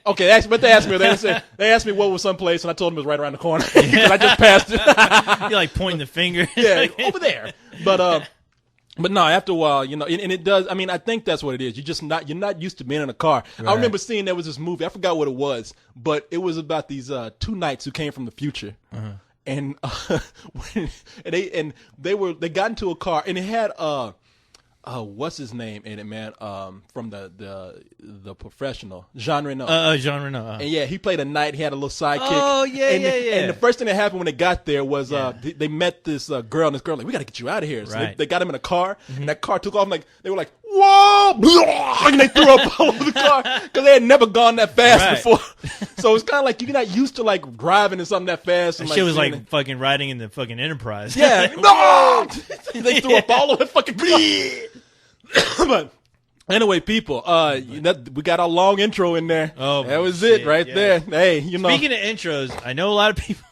Okay, but they asked me. They asked me what was someplace, and I told them it was right around the corner because I just passed it. You're like pointing the finger. Yeah, over there. But no, after a while, and it does. I mean, I think that's what it is. You're not used to being in a car. Right. I remember seeing there was this movie. I forgot what it was, but it was about these two knights who came from the future, and they got into a car, and it had what's his name in it, man? From the Professional, Jean Reno. Jean Reno. And yeah, he played a knight. He had a little sidekick. Oh yeah, yeah. And the first thing that happened when they got there was they met this girl, and this girl like, we got to get you out of here. So right. they got him in a car, and that car took off. And like they were like, whoa, and they threw up all over the car because they had never gone that fast before. So it's kind of like you're not used to like driving in something that fast. And shit was like fucking riding in the fucking Enterprise. Yeah, no, they threw up all over the fucking car. But anyway, people, we got our long intro in there. Oh, that was shit, it right there. Hey, Speaking of intros, I know a lot of people.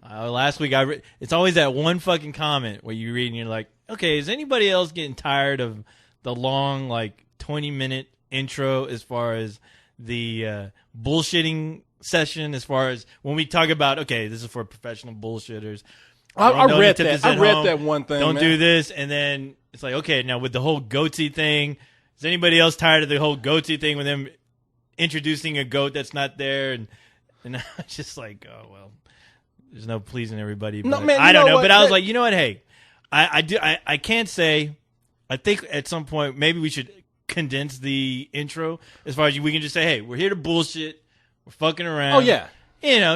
Last week, it's always that one fucking comment where you read and you're like, okay, is anybody else getting tired of the long, like 20-minute intro as far as the bullshitting session? As far as when we talk about, okay, this is for professional bullshitters. I read that. I read that one thing. Don't do this, and then it's like, okay, now with the whole goatee thing, is anybody else tired of the whole goatee thing with them introducing a goat that's not there? And I'm just like, oh well, there's no pleasing everybody. But no, man, I don't know. What? But I was like, you know what? Hey, I can't say. I think at some point maybe we should condense the intro as far as we can just say, hey, we're here to bullshit. We're fucking around. Oh yeah.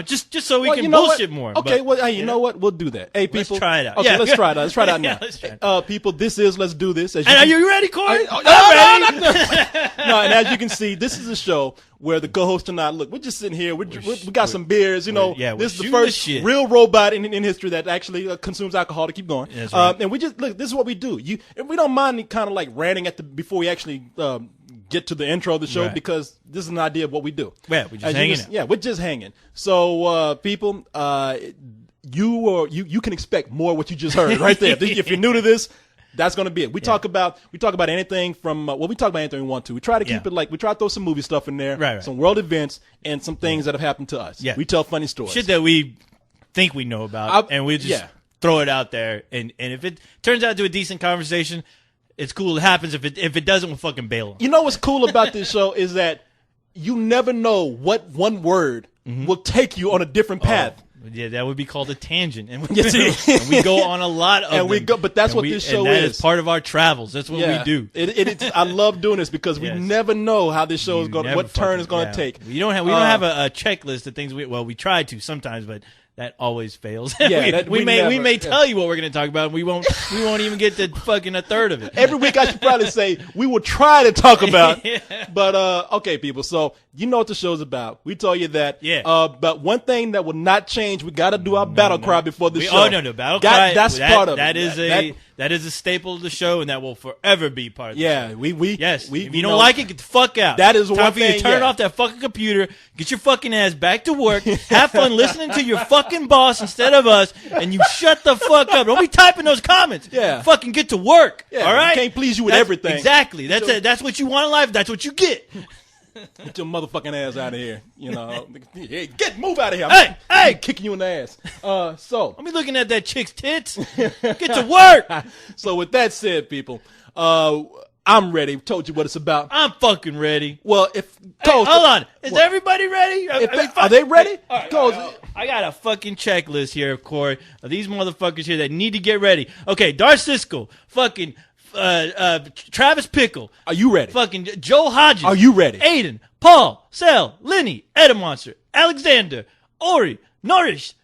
Just so we can bullshit more. Okay, but, hey, you know what? We'll do that. Hey, people. Let's try it out. Okay, yeah. let's try it out. Let's try it out now. Yeah, let's try it out. People, this is Let's Do This. Are you ready, Corey? I'm ready. No, and as you can see, this is a show where the co-host and I, look, we're just sitting here. We got some beers. This is the first real robot in history that actually consumes alcohol to keep going. That's right. And we just, look, this is what we do. And we don't mind kind of like ranting before we actually get to the intro of the show because this is an idea of what we do. Yeah, we're just hanging out. Yeah, we're just hanging. So, people, you can expect more of what you just heard right there. If you're new to this, that's going to be it. We talk about anything from we talk about anything we want to. We try to keep it like we try to throw some movie stuff in there, some world events, and some things that have happened to us. Yeah. We tell funny stories, shit that we think we know about, and we just throw it out there. And if it turns out to a decent conversation, it's cool. It happens. If it doesn't, we'll fucking bail on. You know what's cool about this show is that you never know what one word will take you on a different path. Yeah, that would be called a tangent, and yes, we go on a lot of them. We go, but that's what this show and that is. It's part of our travels. That's what we do. I love doing this because we never know how this show is going, what turn is going to take. We don't have a checklist of things. We try to sometimes, but that always fails. Yeah, we may tell you what we're going to talk about, and we won't even get to fucking a third of it. Every week I should probably say we will try to talk about. But okay, people. So you know what the show's about. We told you that. Yeah. But one thing that will not change, we got to do our battle cry before the show. Oh no, battle cry. That's part of it. That is a staple of the show, and that will forever be part of the show. Yeah, if you don't like it, get the fuck out. That is time one for you thing. To turn off that fucking computer, get your fucking ass back to work, have fun listening to your fucking boss instead of us, and you shut the fuck up. Don't be typing those comments. Yeah, fucking get to work. Yeah, all right, we can't please you with everything. Exactly. That's what you want in life. That's what you get. Get your motherfucking ass out of here. Move out of here. Hey, I'm kicking you in the ass. So I'm looking at that chick's tits. Get to work. So with that said, people, I'm ready. Told you what it's about. I'm fucking ready. Well, hold on. Is everybody ready? Are they ready? I got a fucking checklist here, Corey, of these motherfuckers here that need to get ready. Okay, Darth Siskel, fucking Travis Pickle. Are you ready? Fucking Joe Hodges. Are you ready? Aiden, Paul, Sel, Lenny, Edamonster, Alexander, Ori, Norish,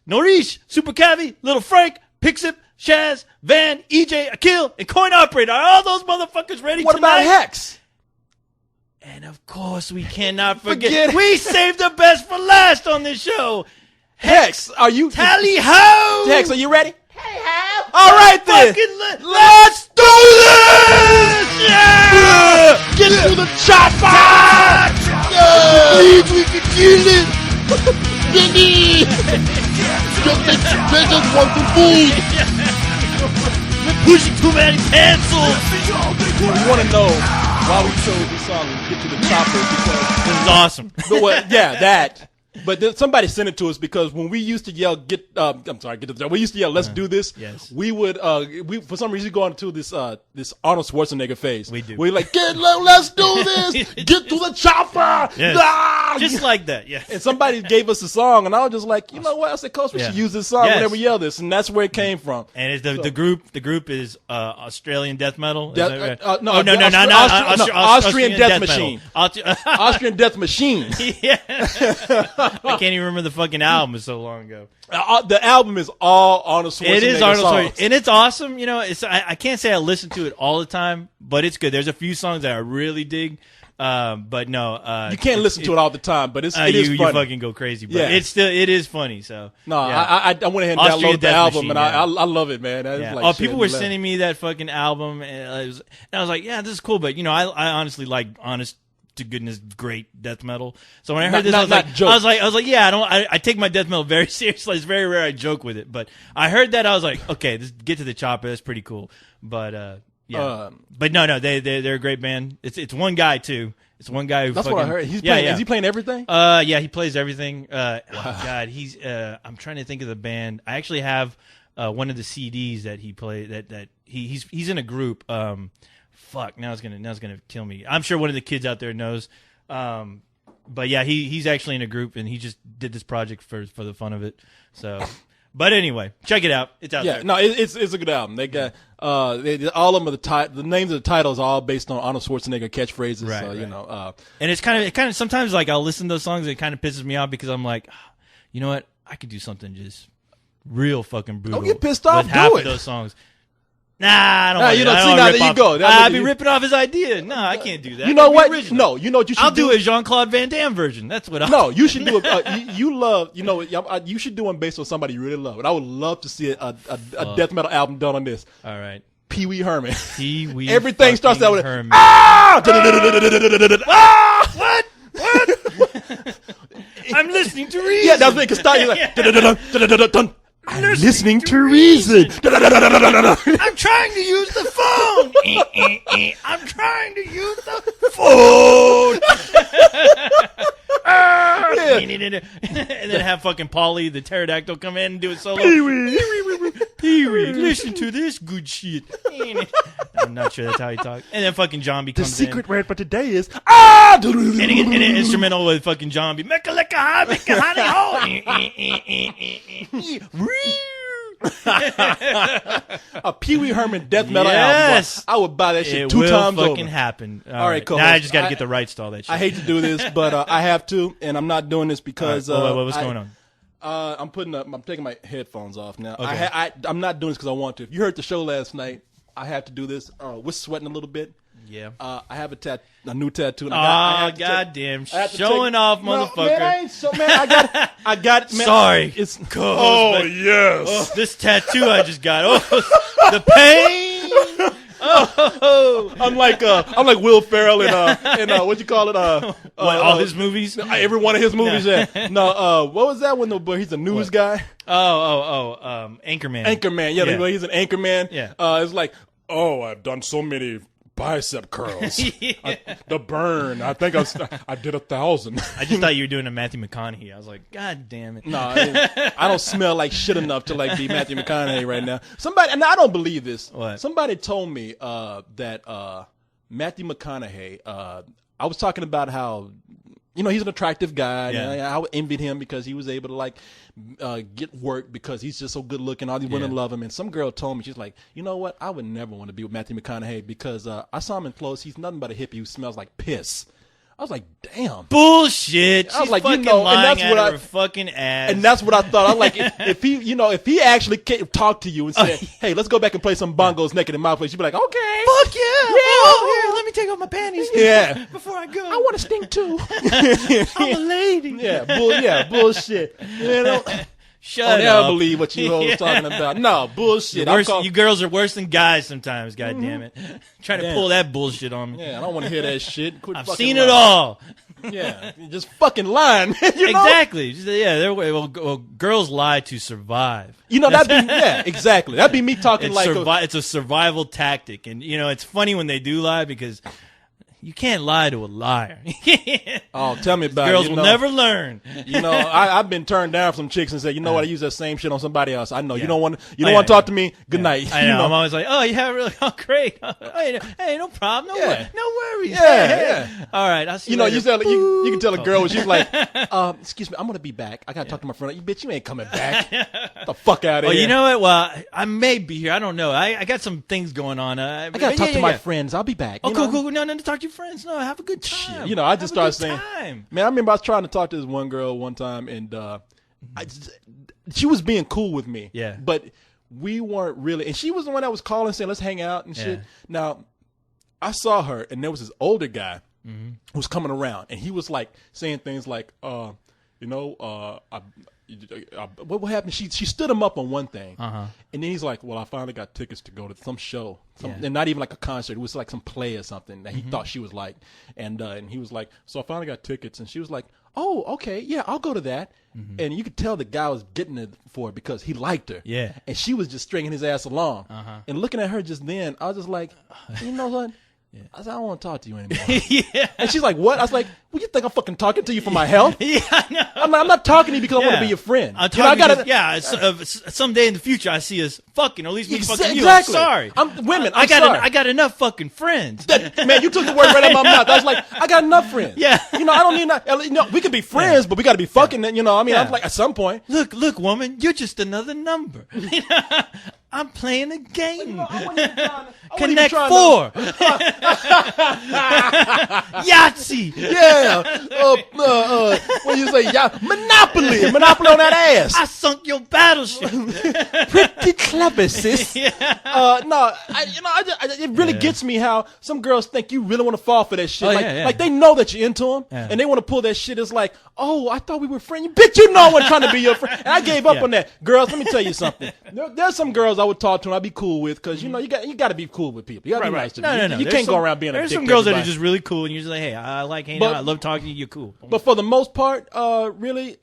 Super Cavi, Little Frank, Pixip, Shaz, Van, EJ, Akil, and Coin Operator. Are all those motherfuckers ready What tonight? about Hex? And of course, we cannot forget. We saved the best for last on this show. Hex, are you? Tally ho! Hex, are you ready? Hey, how? All right then. Let's do this! Yeah! Get to the chopper! Please, we can kill it! Benny! They just want the food! We're pushing too many pencils! You want to know why we chose this song, Get to to the chopper because, This is awesome. but what, yeah, that. But then somebody sent it to us because when we used to yell, we used to yell, let's do this. Yes. We would, we for some reason go into this Arnold Schwarzenegger phase. We do. We're like, let's do this. Get to the chopper. Yes. Ah! Just like that. Yeah. And somebody gave us a song, and I was just like, you know what? I said, Coach, we should use this song Yes. whenever we yell this, and that's where it came from. And it's the group. The group is Australian death metal. Is that right? No, Austrian Death Machine. Austrian Death Machine. Yeah. I can't even remember the fucking album. It's so long ago. The album is all Arnold Schwarzenegger It is Arnold songs. Schwarzenegger, and it's awesome. You know, I can't say I listen to it all the time, but it's good. There's a few songs that I really dig. But no, You can't listen to it all the time, but it is you funny. fucking go crazy. But Yeah. it is funny. So No, yeah. I went ahead and Austrian downloaded the Death album, Machine, and yeah. I love it, man. That is Yeah. like People shit were to laugh. sending me that fucking album, and I was like, yeah, this is cool. But I honestly like honest to goodness great death metal. So when I heard this, I was like, yeah, I take my death metal very seriously. It's very rare I joke with it, but I heard that, I was like, okay, get to the chopper. That's pretty cool. But yeah, but no, they're a great band. It's one guy too. It's one guy who. That's fucking, what I heard. He's yeah, playing. yeah. Is he playing everything? Yeah, he plays everything. Oh God, he's. I'm trying to think of the band. I actually have one of the CDs that he played. That he's in a group. Fuck. Now it's gonna kill me. I'm sure one of the kids out there knows. But yeah, he's actually in a group, and he just did this project for the fun of it. So. But anyway, check it out. It's out there. Yeah, no, it's a good album. They got all of them. The names of the titles are all based on Arnold Schwarzenegger catchphrases. Right, so, right. you know, And it's kind of sometimes like I'll listen to those songs and it kind of pisses me off because I'm like, you know what? I could do something just real fucking brutal. Don't get pissed off, with half do of it. those songs. Nah, I don't. Nah, want you to. know, I see, don't now rip there you off- go. That's I'd what be you- ripping off his idea. No, I can't do that. you know Gotta be what? original. No, you know what you should I'll do a Jean-Claude Van Damme version. That's what I'll No, you should do you should do one based on somebody you really love. And I would love to see a death metal album done on this. All right. Pee Wee Herman. Pee Wee. Everything starts out with Herman. ah! What? I'm listening to Reason. Yeah, that's what it can start. You're like, dun-dun-dun-dun-dun-dun-dun. I'm listening to Reason. I'm trying to use the phone. I'm trying to use the phone. And then have fucking Polly the pterodactyl come in and do it solo. Pee-wee, listen to this good shit. I'm not sure that's how he talks. And then fucking Zombie The comes secret in. word for today is ah! And an instrumental with fucking Zombie. Make a lick a high, make a honey hole. A Pee Wee Herman death metal Yes. album. I would buy that shit It 2 will times fucking over. happen. All right, cool. Now I just got to get the rights to all that shit. I hate to do this, but I have to, and I'm not doing this because What's going on? I'm taking my headphones off now. Okay. I'm not doing this because I want to. If you heard the show last night, I have to do this. We're sweating a little bit. Yeah. I have a new tattoo. And Oh, I have to goddamn. I have to Showing off, No, motherfucker. man, I ain't so man. I got it. Man. Sorry. It's Oh, yes. this tattoo I just got. Oh, the pain. Oh. I'm like Will Ferrell in what you call it? All his movies? Every one of his movies. Yeah. No. What was that one? He's a news guy. Anchorman. Anchorman. Yeah. He's an anchorman. Yeah. It's like, oh, I've done so many bicep curls. The burn. I think I did 1,000. I just thought you were doing a Matthew McConaughey. I was like, God damn it. No, I don't smell like shit enough to like be Matthew McConaughey right now. Somebody, and I don't believe this. What? Somebody told me that Matthew McConaughey. I was talking about how he's an attractive guy. Yeah. And I envied him because he was able to like get work because he's just so good looking. All these women Yeah. love him. And some girl told me, she's like, you know what? I would never want to be with Matthew McConaughey because I saw him in close. He's nothing but a hippie who smells like piss. I was like, damn. Bullshit. She's I was like, fucking and lying that's out what of her fucking ass. And that's what I thought. I was like, if he actually talked to you and said, hey, let's go back and play some bongos naked in my place, you'd be like, okay. Fuck yeah. Oh, here, let me take off my panties Yeah. before I go. I want to stink too. I'm a lady. Yeah, bullshit. Shut I'll never up. believe what you was talking about. No, bullshit. You girls are worse than guys sometimes, God damn it. Trying to pull that bullshit on me. Yeah, I don't want to hear that shit. Quit I've fucking seen lying. it all. Yeah, you're just fucking lying. You know? Exactly. Well, girls lie to survive. Exactly. That'd be me talking It's, like it's a survival tactic. And, it's funny when they do lie because, You can't lie to a liar. Oh, tell me about Girls it. will never learn. I've been turned down from some chicks and said, you know what, I use that same shit on somebody else. I know you don't want to Yeah. talk to me. Good night. I know. I'm always like, oh yeah, really? Oh great. Hey, no problem. No worries. Yeah, Hey. yeah. All right. I'll see You you know, later. you can tell a girl when she's like, excuse me, I'm gonna be back. I gotta talk to my friend. You bitch, you ain't coming back. Get the fuck out of Oh, here. you know what? Well, I may be here. I don't know. I got some things going on. I gotta talk to my friends. I'll be back. Oh, You cool, know? cool. No, talk to your friends. No, have a good time. Shit. You know, I just Have a started good saying, time. man, I remember I was trying to talk to this one girl one time, and she was being cool with me. Yeah. But we weren't really, and she was the one that was calling saying, let's hang out and shit. Yeah. Now, I saw her, and there was this older guy Mm-hmm. who was coming around, and he was like saying things like, what happened? She stood him up on one thing, Uh-huh. and then he's like, "Well, I finally got tickets to go to some show, Yeah. and not even like a concert. It was like some play or something that he thought she was like." And he was like, "So I finally got tickets," and she was like, "Oh, okay, yeah, I'll go to that." And you could tell the guy was getting it for it because he liked her. Yeah. and she was just stringing his ass along. And looking at her just then, I was just like, you know what? I said, I don't want to talk to you anymore. Yeah. And she's like, what? I was like, well, you think I'm fucking talking to you for my health? Yeah, I know. I'm not talking to you because I want to Yeah. be your friend. I'm You know, I talking gotta, someday in the future, I see us fucking, or at least me fucking you. Exactly. I'm sorry. I'm sorry. I got enough fucking friends. Man, you took the word right out of my mouth. I was like, I got enough friends. Yeah. You know, I don't need you know, we could be friends, but we got to be fucking. You know, I mean, Yeah. I'm like, at some point. Look, woman, you're just another number. I'm playing a game. Connect trying 4. Yahtzee. Yeah. What do you say? Yeah. Monopoly on that ass. I sunk your battleship. Pretty clever, sis. Yeah. It really gets me how some girls think you really want to fall for that shit. Oh, like, yeah. like they know that you're into them, Yeah. and they want to pull that shit. It's like, oh, I thought we were friends. Bitch, you know I wasn't trying to be your friend. And I gave up Yeah. on that. Girls, let me tell you something. There's some girls I would talk to and I'd be cool with because, you know, you got to be cool with people. You got to be nice to them. No. You There's can't go some- around being a dick There's some to girls that are everybody. just really cool, and you're just like, hey, I like hanging out. I love talking to you. You're cool. But for the most part, really,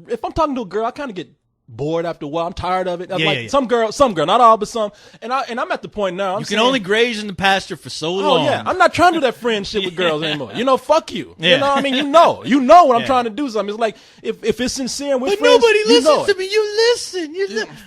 if I'm talking to a girl, I kind of get bored after a while. I'm tired of it. I'm Yeah, like yeah, yeah. some girl, not all, but some. And I'm at the point now. You can only graze in the pasture for so Oh long. yeah, I'm not trying to do that friend shit with girls anymore. You know, fuck you. Yeah. You know, I mean, you know when I'm Yeah. trying to do something. It's like if it's sincere and we're But friends, nobody you listens know to it. me. You listen.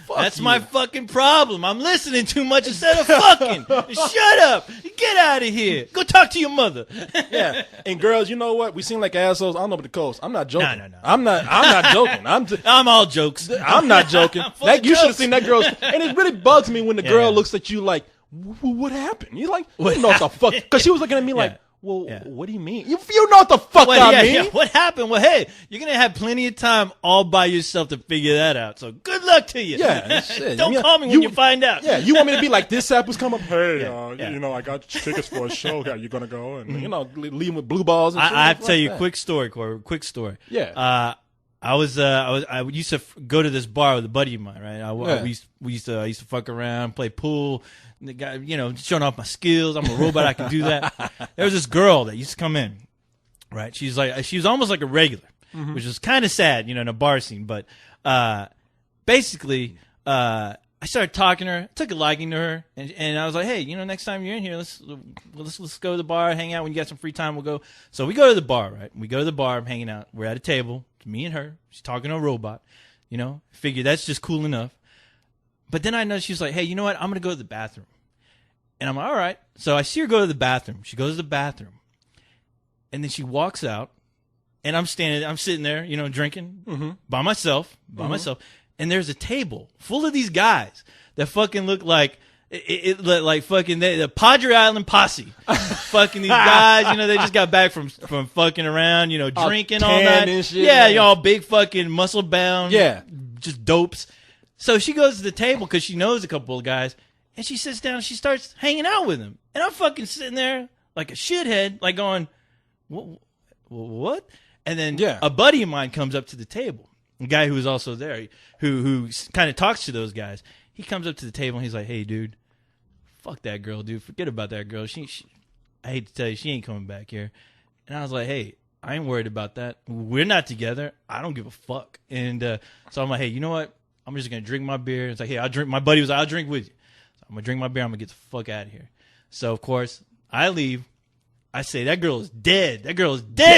fuck That's you. my fucking problem. I'm listening too much instead of fucking. Shut up. Get out of here. Go talk to your mother. Yeah, and girls, you know what? We seem like assholes. I don't know about the coast. I'm not joking. No. I'm not joking. I'm all jokes. I'm not joking. Full of You should have jokes. seen that girl. And it really bugs me when the girl Yeah. looks at you like, what happened? You're like, you know what the fuck? Because she was looking at me like, well, Yeah. what do you mean? You know what the fuck I mean? What happened? Well, hey, you're going to have plenty of time all by yourself to figure that out. So good luck to you. Yeah, shit. Don't Yeah, call me when you find out. Yeah, you want me to be like, this apple's come up? Hey, Yeah. you know, I got tickets for a show. Are you going to go? And, you know, leave them with blue balls and shit. I have to like tell you that. a quick story, Corey. Quick story. Yeah. I used to go to this bar with a buddy of mine, right? We used to fuck around, play pool. And the guy, you know, showing off my skills. I'm a robot. I can do that. There was this girl that used to come in, right? She was almost like a regular, which was kind of sad, you know, in a bar scene. But basically, I started talking to her, took a liking to her, and I was like, hey, you know, next time you're in here, let's go to the bar, hang out. When you got some free time, we'll go. So we go to the bar, right? We go to the bar, I'm hanging out. We're at a table, it's me and her. She's talking to a robot, you know. Figure that's just cool enough. But then I know she's like, hey, you know what? I'm gonna go to the bathroom, and I'm like, all right. So I see her go to the bathroom. She goes to the bathroom, and then she walks out, and I'm sitting there, you know, drinking by myself, and there's a table full of these guys that fucking look like like fucking the Padre Island posse. Fucking these guys, you know, they just got back from fucking around, you know, drinking all tan night. and shit, Yeah, yeah. y'all big fucking muscle bound. Yeah. Just dopes. So she goes to the table because she knows a couple of guys, and she sits down and she starts hanging out with them. And I'm fucking sitting there like a shithead, like going, what? And then Yeah. a buddy of mine comes up to the table, a guy who was also there, who kind of talks to those guys. He comes up to the table and he's like, hey, dude, fuck that girl, dude. Forget about that girl. She I hate to tell you, she ain't coming back here. And I was like, hey, I ain't worried about that. We're not together. I don't give a fuck. And so I'm like, hey, you know what? I'm just going to drink my beer. It's like, hey, I'll drink. My buddy was like, I'll drink with you. So I'm going to drink my beer. I'm going to get the fuck out of here. So, of course, I leave. I say that girl is dead. That girl is dead.